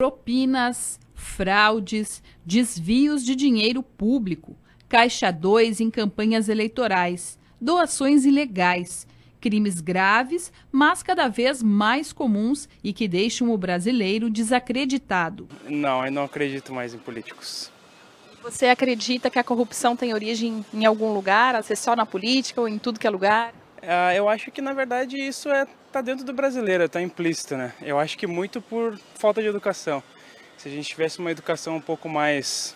propinas, fraudes, desvios de dinheiro público, Caixa 2 em campanhas eleitorais, doações ilegais, crimes graves, mas cada vez mais comuns e que deixam o brasileiro desacreditado. Não, eu não acredito mais em políticos. Você acredita que a corrupção tem origem em algum lugar, a ser só na política ou em tudo que é lugar? Eu acho que, na verdade, isso tá dentro do brasileiro, está implícito, né? Eu acho que muito por falta de educação. Se a gente tivesse uma educação um pouco mais,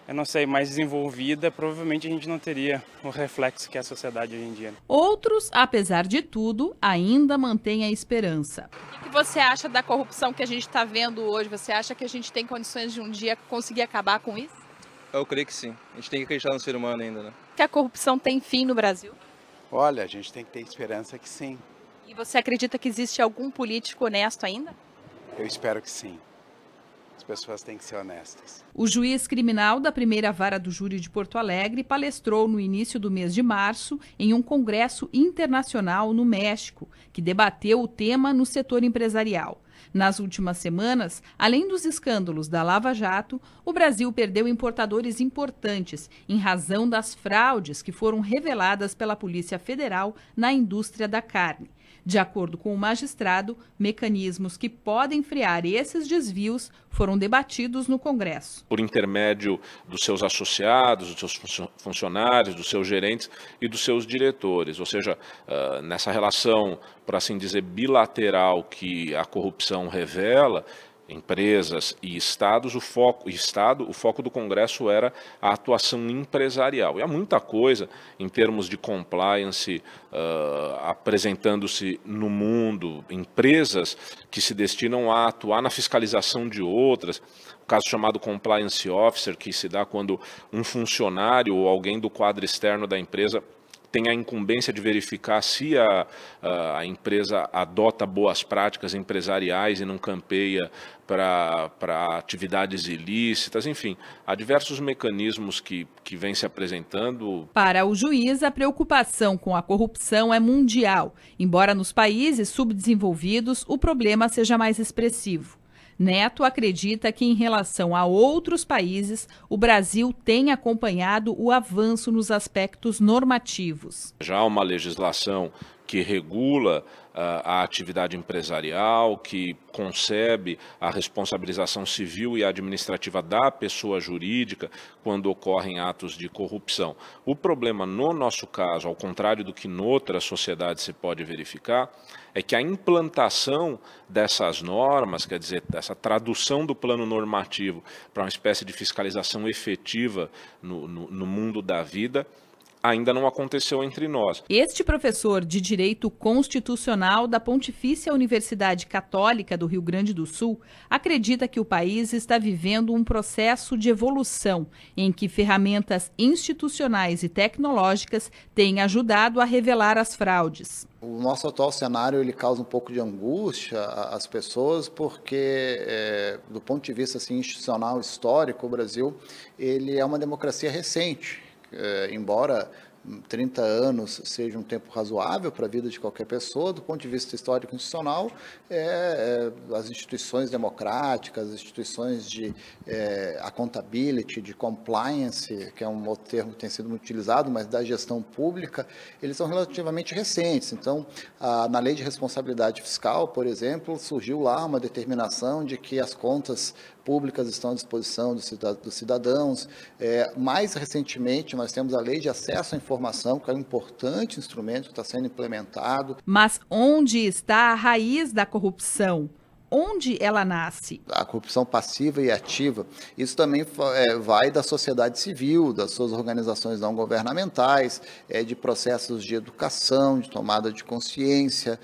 eu não sei, mais desenvolvida, provavelmente a gente não teria o reflexo que é a sociedade hoje em dia. Outros, apesar de tudo, ainda mantêm a esperança. O que você acha da corrupção que a gente está vendo hoje? Você acha que a gente tem condições de um dia conseguir acabar com isso? Eu creio que sim. A gente tem que acreditar no ser humano ainda, né? Que a corrupção tem fim no Brasil? Olha, a gente tem que ter esperança que sim. E você acredita que existe algum político honesto ainda? Eu espero que sim. As pessoas têm que ser honestas. O juiz criminal da primeira vara do júri de Porto Alegre palestrou no início do mês de março em um congresso internacional no México, que debateu o tema no setor empresarial. Nas últimas semanas, além dos escândalos da Lava Jato, o Brasil perdeu importadores importantes em razão das fraudes que foram reveladas pela Polícia Federal na indústria da carne. De acordo com o magistrado, mecanismos que podem frear esses desvios foram debatidos no Congresso. Por intermédio dos seus associados, dos seus funcionários, dos seus gerentes e dos seus diretores. Ou seja, nessa relação, por assim dizer, bilateral que a corrupção revela, empresas e estados, o foco do Congresso era a atuação empresarial. E há muita coisa em termos de compliance apresentando-se no mundo, empresas que se destinam a atuar na fiscalização de outras, o caso chamado Compliance Officer, que se dá quando um funcionário ou alguém do quadro externo da empresa tem a incumbência de verificar se a empresa adota boas práticas empresariais e não campeia para atividades ilícitas, enfim, há diversos mecanismos que vêm se apresentando. Para o juiz, a preocupação com a corrupção é mundial, embora nos países subdesenvolvidos o problema seja mais expressivo. Neto acredita que, em relação a outros países, o Brasil tem acompanhado o avanço nos aspectos normativos. Já há uma legislação que regula a atividade empresarial, que concebe a responsabilização civil e administrativa da pessoa jurídica quando ocorrem atos de corrupção. O problema, no nosso caso, ao contrário do que em outras sociedades se pode verificar, é que a implantação dessas normas, quer dizer, essa tradução do plano normativo para uma espécie de fiscalização efetiva no mundo da vida, ainda não aconteceu entre nós. Este professor de Direito Constitucional da Pontifícia Universidade Católica do Rio Grande do Sul acredita que o país está vivendo um processo de evolução em que ferramentas institucionais e tecnológicas têm ajudado a revelar as fraudes. O nosso atual cenário ele causa um pouco de angústia às pessoas porque, do ponto de vista assim, institucional, histórico, o Brasil ele é uma democracia recente. Embora 30 anos seja um tempo razoável para a vida de qualquer pessoa, do ponto de vista histórico e institucional, as instituições democráticas, as instituições de accountability, de compliance, que é um outro termo que tem sido muito utilizado, mas da gestão pública, eles são relativamente recentes. Então, na lei de responsabilidade fiscal, por exemplo, surgiu lá uma determinação de que as contas públicas estão à disposição dos cidadãos. Mais recentemente, nós temos a Lei de Acesso à Informação, que é um importante instrumento que está sendo implementado. Mas onde está a raiz da corrupção? Onde ela nasce? A corrupção passiva e ativa, isso também vai da sociedade civil, das suas organizações não governamentais, de processos de educação, de tomada de consciência.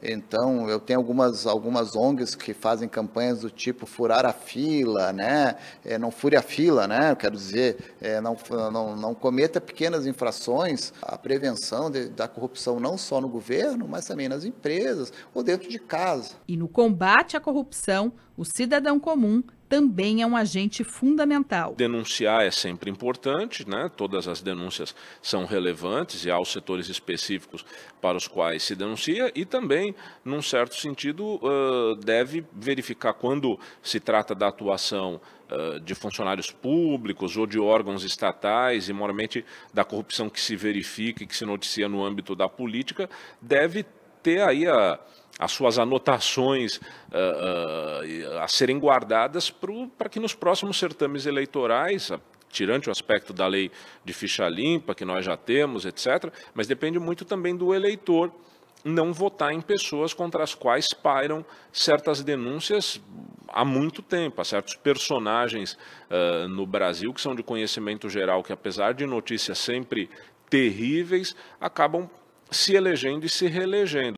Então, eu tenho algumas ONGs que fazem campanhas do tipo furar a fila, né? Não fure a fila, né? Eu quero dizer, não cometa pequenas infrações. A prevenção da corrupção não só no governo, mas também nas empresas ou dentro de casa. E no combate à corrupção, o cidadão comum também é um agente fundamental. Denunciar é sempre importante, né? Todas as denúncias são relevantes e há os setores específicos para os quais se denuncia e também, num certo sentido, deve verificar quando se trata da atuação de funcionários públicos ou de órgãos estatais e, moralmente, da corrupção que se verifica e que se noticia no âmbito da política, deve ter aí as suas anotações a serem guardadas para que nos próximos certames eleitorais, tirante o aspecto da lei de ficha limpa, que nós já temos, etc., mas depende muito também do eleitor não votar em pessoas contra as quais pairam certas denúncias há muito tempo, há certos personagens no Brasil que são de conhecimento geral, que apesar de notícias sempre terríveis, acabam se elegendo e se reelegendo.